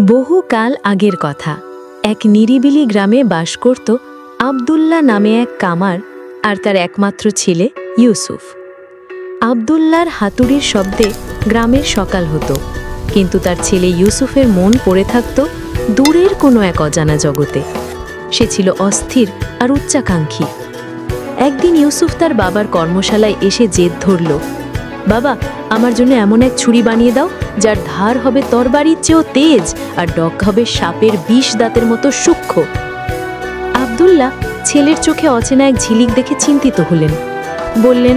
বহুকাল আগের কথা। এক নিরিবিলি গ্রামে বাস করত আবদুল্লাহ নামে এক কামার আর তার একমাত্র ছেলে ইউসুফ। আবদুল্লাহর হাতুড়ির শব্দে গ্রামের সকাল হতো, কিন্তু তার ছেলে ইউসুফের মন পড়ে থাকত দূরের কোনো এক অজানা জগতে। সে ছিল অস্থির আর উচ্চাকাঙ্ক্ষী। একদিন ইউসুফ তার বাবার কর্মশালায় এসে জেদ ধরল, বাবা, আমার জন্য এমন এক ছুরি বানিয়ে দাও যার ধার হবে তরবারির চেয়েও তেজ আর ডগ হবে সাপের ২০ দাঁতের মতো সূক্ষ্ম। আবদুল্লাহ ছেলের চোখে অচেনা এক ঝিলিক দেখে চিন্তিত হলেন। বললেন,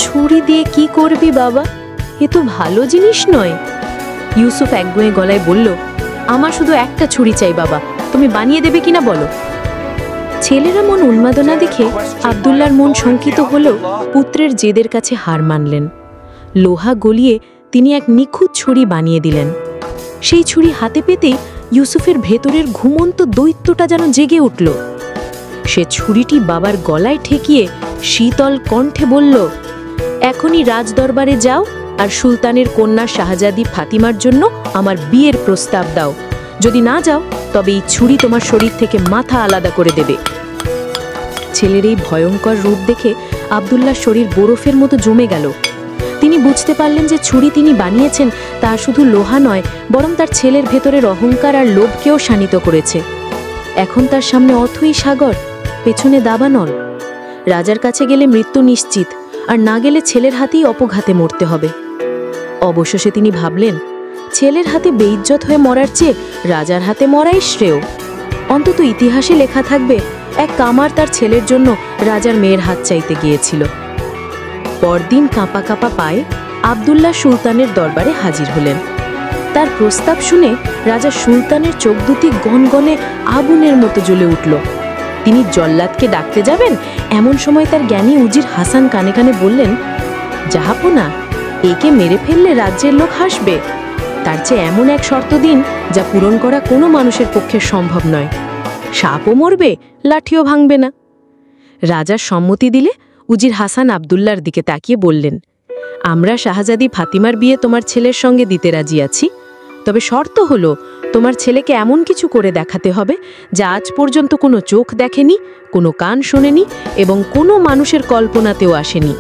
ছুরি দিয়ে কি করবি বাবা? এ তো ভালো জিনিস নয়। ইউসুফ একগুঁয়ে গলায় বলল, আমার শুধু একটা ছুরি চাই বাবা, তুমি বানিয়ে দেবে কিনা বলো। ছেলেরা মন উন্মাদনা দেখে আবদুল্লাহর মন শঙ্কিত হলেও পুত্রের জেদের কাছে হার মানলেন। লোহা গলিয়ে তিনি এক নিখুঁত ছুরি বানিয়ে দিলেন। সেই ছুরি হাতে পেতেই ইউসুফের ভেতরের ঘুমন্ত দৈত্যটা যেন জেগে উঠল। সে ছুরিটি বাবার গলায় ঠেকিয়ে শীতল কণ্ঠে বলল, এখনই রাজদরবারে যাও আর সুলতানের কন্যা শাহজাদি ফাতিমার জন্য আমার বিয়ের প্রস্তাব দাও। যদি না যাও তবে এই ছুরি তোমার শরীর থেকে মাথা আলাদা করে দেবে। ছেলের এই ভয়ঙ্কর রূপ দেখে আবদুল্লাহর শরীর বরফের মতো জমে গেল। তিনি বুঝতে পারলেন যে ছুরি তিনি বানিয়েছেন তা শুধু লোহা নয়, বরং তার ছেলের ভেতরের অহংকার আর লোভকেও শানিত করেছে। এখন তার সামনে অথই সাগর, পেছনে দাবানল। রাজার কাছে গেলে মৃত্যু নিশ্চিত, আর না গেলে ছেলের হাতেই অপঘাতে মরতে হবে। অবশেষে তিনি ভাবলেন, ছেলের হাতে বেইজ্জত হয়ে মরার চেয়ে রাজার হাতে মরাই শ্রেয়। অন্তত ইতিহাসে লেখা থাকবে এক কামার তার ছেলের জন্য রাজার মেয়ের হাত চাইতে গিয়েছিল। পরদিন কাঁপা কাঁপা পায়ে আবদুল্লাহ সুলতানের দরবারে হাজির হলেন। তার প্রস্তাব শুনে রাজা সুলতানের চোখ দুটি গনগনে আগুনের মতো জ্বলে উঠল। তিনি জল্লাদকে ডাকতে যাবেন, এমন সময় তার জ্ঞানী উজির হাসান কানে কানে বললেন, জাহাপনা, একে মেরে ফেললে রাজ্যের লোক হাসবে। তার চেয়ে এমন এক শর্ত দিন যা পূরণ করা কোনো মানুষের পক্ষে সম্ভব নয়। সাপও মরবে, লাঠিও ভাঙবে না। রাজার সম্মতি দিলে উজির হাসান আবদুল্লাহর দিকে তাকিয়ে বললেন, আমরা শাহজাদি ফাতিমার বিয়ে তোমার ছেলের সঙ্গে দিতে রাজি আছি, তবে শর্ত হলো তোমার ছেলেকে এমন কিছু করে দেখাতে হবে যা আজ পর্যন্ত কোনো চোখ দেখেনি, কোনো কান শোনেনি এবং কোনো মানুষের কল্পনাতেও আসেনি।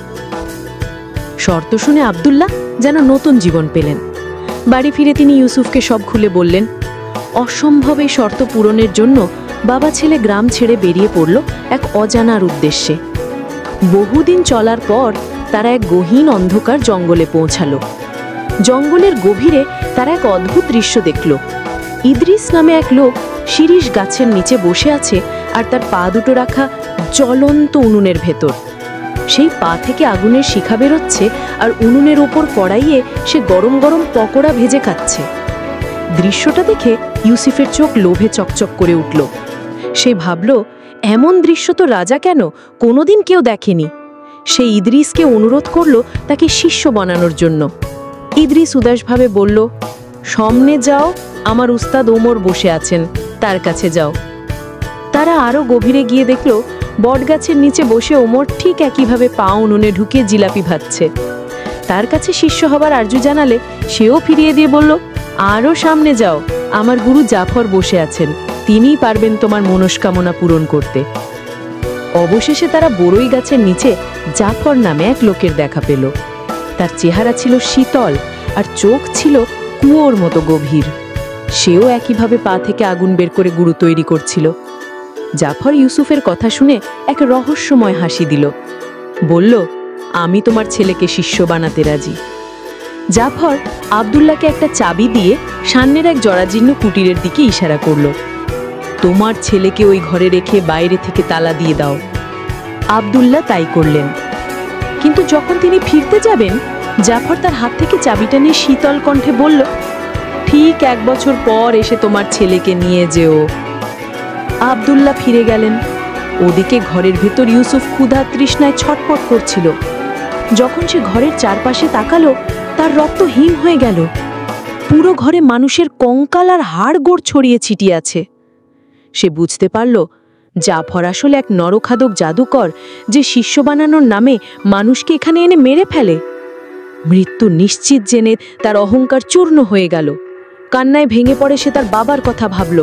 শর্ত শুনে আবদুল্লাহ যেন নতুন জীবন পেলেন। বাড়ি ফিরে তিনি ইউসুফকে সব খুলে বললেন। অসম্ভব এই শর্ত পূরণের জন্য বাবা ছেলে গ্রাম ছেড়ে বেরিয়ে পড়ল এক অজানার উদ্দেশ্যে। বহুদিন চলার পর তারা এক গহীন অন্ধকার জঙ্গলে পৌঁছালো। জঙ্গলের গভীরে তারা এক অদ্ভুত দৃশ্য দেখল। ইদ্রিস নামে এক লোক শিরীষ গাছের নিচে বসে আছে, আর তার পা দুটো রাখা জ্বলন্ত উনুনের ভেতর। সেই পা থেকে আগুনের শিখা বেরোচ্ছে, আর উনুনের ওপর কড়াইয়ে সে গরম গরম পকোড়া ভেজে খাচ্ছে। দৃশ্যটা দেখে ইউসুফের চোখ লোভে চকচক করে উঠল। সে ভাবল, এমন দৃশ্য তো রাজা কেন কোনোদিন কেউ দেখেনি। সে ইদ্রিসকে অনুরোধ করল তাকে শিষ্য বানানোর জন্য। ইদ্রিস উদাসভাবে বলল, সামনে যাও, আমার উস্তাদ ওমর বসে আছেন, তার কাছে যাও। তারা আরও গভীরে গিয়ে দেখল বটগাছের নিচে বসে ওমর ঠিক একইভাবে পা উনুনে ঢুকিয়ে জিলাপি ভাজছে। তার কাছে শিষ্য হবার আরজু জানালে সেও ফিরিয়ে দিয়ে বলল, আরও সামনে যাও, আমার গুরু জাফর বসে আছেন, তিনিই পারবেন তোমার মনস্কামনা পূরণ করতে। অবশেষে তারা বড়ই গাছের নিচে জাফর নামে এক লোকের দেখা পেল। তার চেহারা ছিল শীতল আর চোখ ছিল কুয়োর মতো গভীর। সেও একইভাবে পা থেকে আগুন বের করে গুরু তৈরি করছিল। জাফর ইউসুফের কথা শুনে এক রহস্যময় হাসি দিল। বলল, আমি তোমার ছেলেকে শিষ্য বানাতে রাজি। জাফর আবদুল্লাহকে একটা চাবি দিয়ে সামনের এক জরাজীর্ণ কুটিরের দিকে ইশারা করল। তোমার ছেলেকে ওই ঘরে রেখে বাইরে থেকে তালা দিয়ে দাও। আবদুল্লাহ তাই করলেন। কিন্তু যখন তিনি ফিরতে যাবেন, জাফর তার হাত থেকে চাবিটা নিয়ে শীতল কণ্ঠে বলল, ঠিক 1 বছর পর এসে তোমার ছেলেকে নিয়ে যেও। আবদুল্লাহ ফিরে গেলেন। ওদিকে ঘরের ভেতর ইউসুফ ক্ষুধা তৃষ্ণায় ছটপট করছিল। যখন সে ঘরের চারপাশে তাকালো, তার রক্ত হিম হয়ে গেল। পুরো ঘরে মানুষের কঙ্কাল আর হাড়গোড় ছড়িয়ে ছিটিয়ে আছে। সে বুঝতে পারল জাফর আসলে এক নরখাদক জাদুকর, যে শিষ্য বানানোর নামে মানুষকে এখানে এনে মেরে ফেলে। মৃত্যু নিশ্চিত জেনে তার অহংকার চূর্ণ হয়ে গেল। কান্নায় ভেঙে পড়ে সে তার বাবার কথা ভাবল,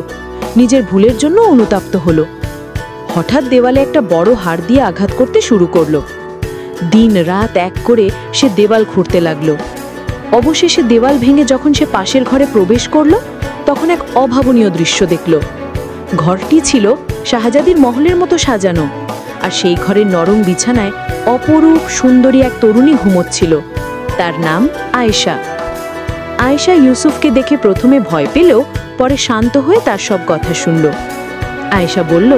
নিজের ভুলের জন্য অনুতপ্ত হলো। হঠাৎ দেওয়ালে একটা বড় হাড় দিয়ে আঘাত করতে শুরু করলো। দিন রাত এক করে সে দেওয়াল খুঁড়তে লাগলো। অবশেষে দেওয়াল ভেঙে যখন সে পাশের ঘরে প্রবেশ করলো, তখন এক অভাবনীয় দৃশ্য দেখল। ঘরটি ছিল শাহজাদির মহলের মতো সাজানো, আর সেই ঘরের নরম বিছানায় অপরূপ সুন্দরী এক তরুণী ঘুমোচ্ছিল। তার নাম আয়েশা। আয়েশা ইউসুফকে দেখে প্রথমে ভয় পেলেও পরে শান্ত হয়ে তার সব কথা শুনল। আয়েশা বলল,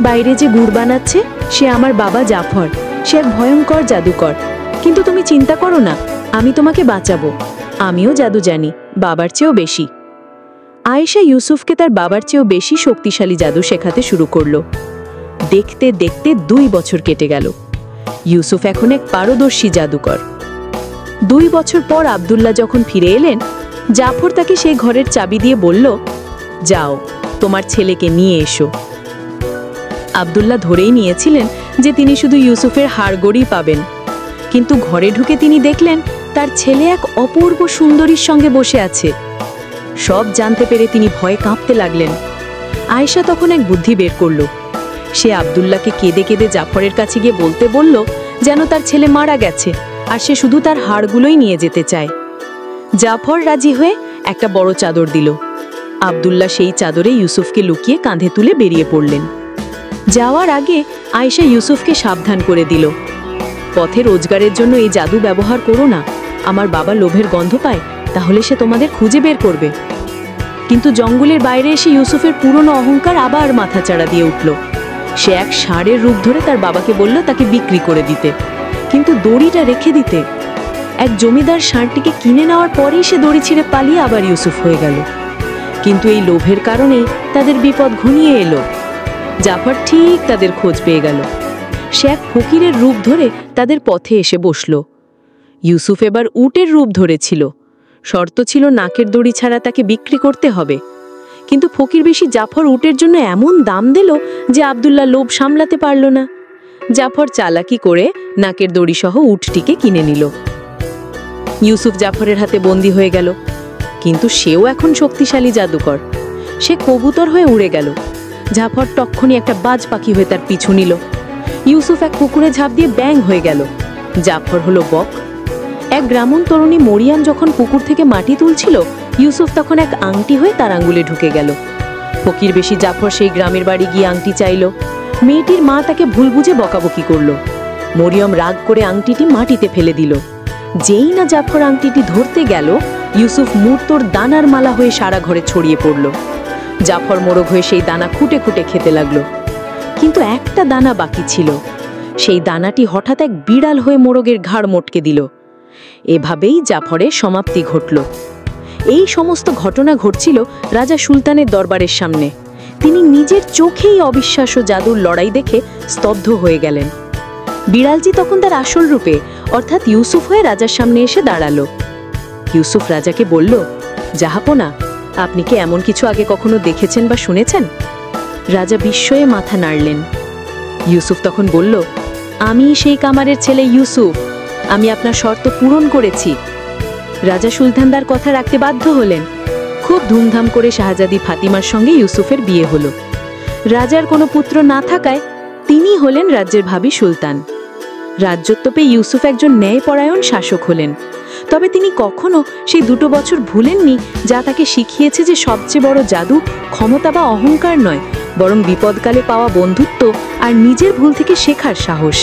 বাইরে যে গুড় বানাচ্ছে সে আমার বাবা জাফর। সে এক ভয়ঙ্কর জাদুকর, কিন্তু তুমি চিন্তা করো না, আমি তোমাকে বাঁচাবো। আমিও জাদু জানি, বাবার চেয়েও বেশি। আয়েশা ইউসুফকে তার বাবার চেয়েও বেশি শক্তিশালী জাদু শেখাতে শুরু করলো। দেখতে দেখতে 2 বছর কেটে গেল। ইউসুফ এখন এক পারদর্শী জাদুকর। 2 বছর পর আব্দুল্লাহ যখন ফিরে এলেন, জাফর তাকে সেই ঘরের চাবি দিয়ে বলল, যাও, তোমার ছেলেকে নিয়ে এসো। আব্দুল্লাহ ধরেই নিয়েছিলেন যে তিনি শুধু ইউসুফের হাড়গোড়ই পাবেন, কিন্তু ঘরে ঢুকে তিনি দেখলেন তার ছেলে এক অপূর্ব সুন্দরীর সঙ্গে বসে আছে। সব জানতে পেরে তিনি ভয়ে কাঁপতে লাগলেন। আয়েশা তখন এক বুদ্ধি বের করল। সে আব্দুল্লাহকে কেঁদে কেঁদে জাফরের কাছে গিয়ে বলতে বলল যেন তার ছেলে মারা গেছে আর সে শুধু তার হাড়গুলোই নিয়ে যেতে চায়। জাফর রাজি হয়ে একটা বড় চাদর দিল। আব্দুল্লাহ সেই চাদরে ইউসুফকে লুকিয়ে কাঁধে তুলে বেরিয়ে পড়লেন। যাওয়ার আগে আয়েশা ইউসুফকে সাবধান করে দিল, পথে রোজগারের জন্য এই জাদু ব্যবহার করো না। আমার বাবা লোভের গন্ধ পায়, তাহলে সে তোমাদের খুঁজে বের করবে। কিন্তু জঙ্গলের বাইরে এসে ইউসুফের পুরনো অহংকার আবার মাথাচাড়া দিয়ে উঠল। সে এক ষাঁড়ের রূপ ধরে তার বাবাকে বলল তাকে বিক্রি করে দিতে, কিন্তু দড়িটা রেখে দিতে। এক জমিদার ষাঁড়টিকে কিনে নেওয়ার পরেই সে দড়ি ছিঁড়ে পালিয়ে আবার ইউসুফ হয়ে গেল। কিন্তু এই লোভের কারণেই তাদের বিপদ ঘনিয়ে এলো। জাফর ঠিক তাদের খোঁজ পেয়ে গেল। সে এক ফকিরের রূপ ধরে তাদের পথে এসে বসল। ইউসুফ এবার উটের রূপ ধরেছিল। শর্ত ছিল নাকের দড়ি ছাড়া তাকে বিক্রি করতে হবে। কিন্তু ফকির বেশি জাফর উটের জন্য এমন দাম দিল যে আব্দুল্লাহ লোভ সামলাতে পারল না। জাফর চালাকি করে নাকের দড়ি সহ উটটিকে কিনে নিল। ইউসুফ জাফরের হাতে বন্দী হয়ে গেল, কিন্তু সেও এখন শক্তিশালী জাদুকর। সে কবুতর হয়ে উড়ে গেল। জাফর তক্ষুনি একটা বাজ পাখি হয়ে তার পিছু নিল। ইউসুফ এক পুকুরে ঝাঁপ দিয়ে ব্যাঙ হয়ে গেল। জাফর হলো বক। এক গ্রামীণ তরুণী মরিয়াম যখন পুকুর থেকে মাটি তুলছিল, ইউসুফ তখন এক আংটি হয়ে তার আঙ্গুলে ঢুকে গেল। ফকির বেশি জাফর সেই গ্রামের বাড়ি গিয়ে আংটি চাইল। মেয়েটির মা তাকে ভুল বুঝে বকাবকি করল। মরিয়ম রাগ করে আংটিটি মাটিতে ফেলে দিল। যেই না জাফর আংটিটি ধরতে গেল, ইউসুফ মুর্তোর দানার মালা হয়ে সারা ঘরে ছড়িয়ে পড়ল। জাফর মোরগ হয়ে সেই দানা খুঁটে খুঁটে খেতে লাগলো, কিন্তু একটা দানা বাকি ছিল। সেই দানাটি হঠাৎ এক বিড়াল হয়ে মোরগের ঘাড় মটকে দিল। এভাবেই জাফরের সমাপ্তি ঘটল। এই সমস্ত ঘটনা ঘটছিল রাজা সুলতানের দরবারের সামনে। তিনি নিজের চোখেই অবিশ্বাস্য জাদুর লড়াই দেখে স্তব্ধ হয়ে গেলেন। বিড়ালটি তখন তার আসল রূপে অর্থাৎ ইউসুফ হয়ে রাজার সামনে এসে দাঁড়ালো। ইউসুফ রাজাকে বলল, জাহাপনা, আপনি কি এমন কিছু আগে কখনো দেখেছেন বা শুনেছেন? রাজা বিস্ময়ে মাথা নাড়লেন। ইউসুফ তখন বলল, আমি সেই কামারের ছেলে ইউসুফ। আমি আপনার শর্ত পূরণ করেছি। রাজা সুলতানদার কথা রাখতে বাধ্য হলেন। খুব ধুমধাম করে শাহজাদি ফাতিমার সঙ্গে ইউসুফের বিয়ে হলো। রাজার কোনো পুত্র না থাকায় তিনি হলেন রাজ্যের ভাবী সুলতান। রাজ্যত্ব পেয়ে ইউসুফ একজন ন্যায়পরায়ণ শাসক হলেন। তবে তিনি কখনো সেই 2 বছর ভুলেননি যা তাকে শিখিয়েছে যে সবচেয়ে বড় জাদু ক্ষমতা বা অহংকার নয়, বরং বিপদকালে পাওয়া বন্ধুত্ব আর নিজের ভুল থেকে শেখার সাহস।